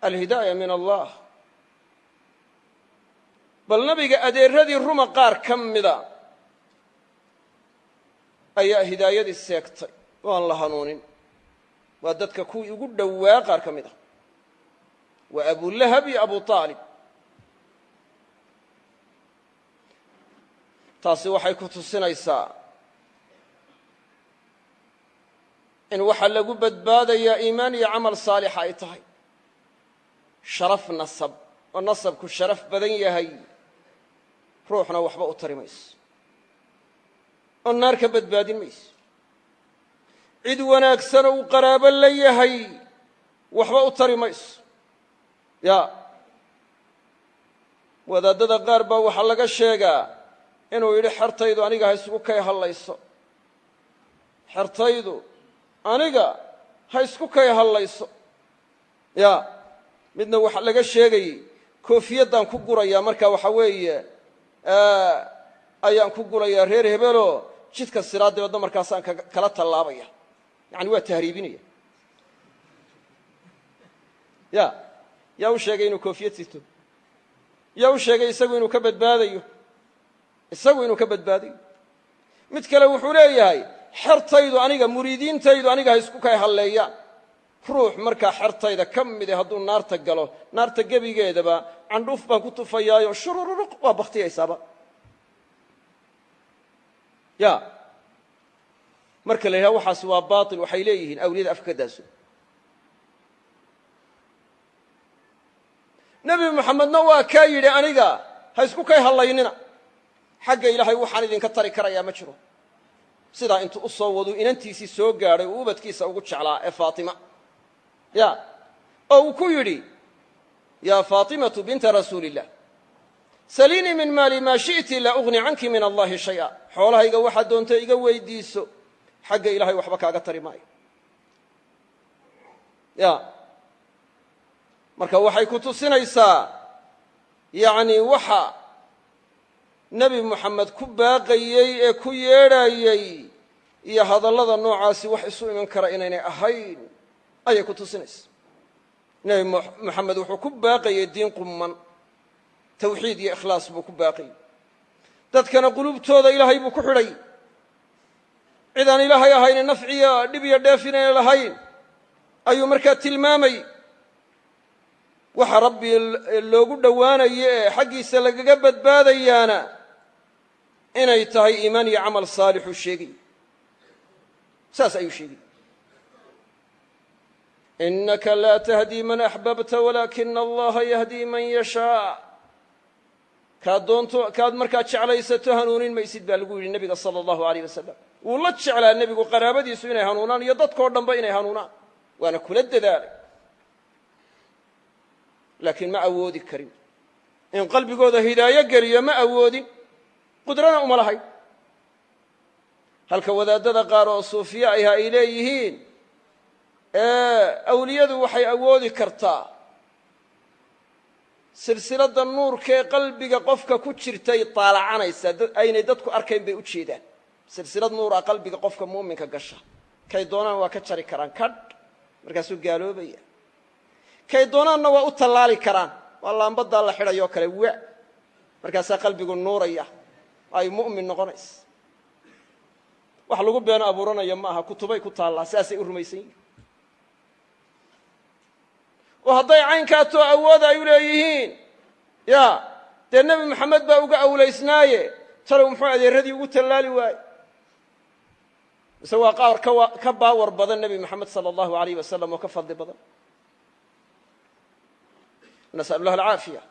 alhidaaya min allah bal nabiga adeeradii ruma qaar ka mida ayaa hidaayadii seegtay oo aan la hanuunin waa dadka kuwii ugu dhowaa qaar ka mid ah waa abulahab iyo abu aalib taasi waxay ku tusinaysaa in waxa lagu badbaadayaa iimaan iyo camal saalixa ay tahay sharaf nasab oo nasabku sharaf badan yahay ruuxna waxba u tari mayso oo naar ka badbaadin mayso cid wanaagsanoo uu qaraabo la yahay waxba u tari mayso ya wadaadada qaar baa waxaa laga sheegaa inuu yidhi xertaydu aniga ha isku kay hallayso xertaydu aniga ha isku kay hallayso ya midna waxa laga sheegayey koofiyaddaan ku gurayaa marka waxa weeye ayaan ku gurayaa reer hebeloo jidka siraad dabadna markaasaan kala tallaabaya yani waa tahriibinaya ya yaa u sheegay inuu koofiyad sito yaa u sheegay isagu inuu ka badbaadayo mid kale wuxuu leeyahay xertaydu aniga muriidiintaydu aniga ha isku kay halleeyaan ruux markaa xertayda ka midi hadduu naarta galo naarta gebigeedaba candhuuf baan ku tufayaayo shurururuq waa bakhtiyaysaaba ya marka la yidhaha waxaasi waa baatil waxay leeyihiin awliyada afka ka daaso nebi moxamedna waa kaa yidhi aniga ha isku kay hallaynina xagga ilaahay waxaan idinka tari karayaa ma jiro sidaa intuu u soo waduu inantiisii soo gaadhay uu ubadkiisa ugu jeclaa ee faatima ya oo uu ku yidhi yaa faatimatu binta rasuuli illah saliinii min maali maa shi'ti laa ugni canki min allahi shay'a xoolahayga waxaad doonto iga weydiiso xagga ilahay waxba kaaga tari maayo ya marka waxay ku tusinaysaa yacni waxa nebi moxamed ku baaqayey ee ku yeedhayey iyo hadallada noocaasi wax isu iman kara inaynay ahayn ayay ku tusinaysaa nebi moxamed wuxuu ku baaqayey diin qumman tawxiid iyo ikhlaas buu ku baaqayey dadkana qulubtooda ilaahay buu ku xidhay cid aan ilaahay ahayne nafciyo dhib iyo dheef inayna lahayn ayuu markaa tilmaamay waxa rabbi loogu dhowaanayo ee xaggiisa lagaga badbaadayaana inay tahay iimaan iyo camal saalixuu sheegay saas ayuu sheegay innaka laa tahdii man axbabta walaakina allaha yahdii man yashaa kaad markaa jeclaysato hanuunin maysid baa lagu yidhi nebiga sala allahu alayh wasalam wuu la jeclaa nebigu qaraabadiisu inay hanuunaan iyo dadkao dhanba inay hanuunaan waana kula dadaalay laakiin ma awoodi karin in qalbigooda hidaayo geliyo ma awoodin qudrana uma lahayn halka wadaadada qaar oo suufiye ah ay leeyihiin awliyadu waxay awoodi kartaa silsiladda nuurka ee qalbiga qofka ku jirtay taalacanaysa aynay dadku arkayn bay u jeedaan silsilad nuur ah qalbiga qofka muuminka gasha kay doonaan waa ka jari karaan kadh markaasuu gaaloobaya kay doonaanna waa u tallaali karaan waa laambaddaa la xidhayoo kale wa markaasaa qalbigu nuuraya ay mu'min noqonaysa wax lagu beeno abuuranaya ma aha kutubay ku taallaa sidaasay u rumaysan yihin oo hadday caynkaatoo awood ay u leeyihiin ya dee nebi moxamed baa uga awlaysnaaye talow muxuu adeeradii ugu tallaali waaye mise waa qaar ka baawar badan nebi moxamed sala allahu alayh wasalam oo ka fadli badan nas'al allah alcaafiya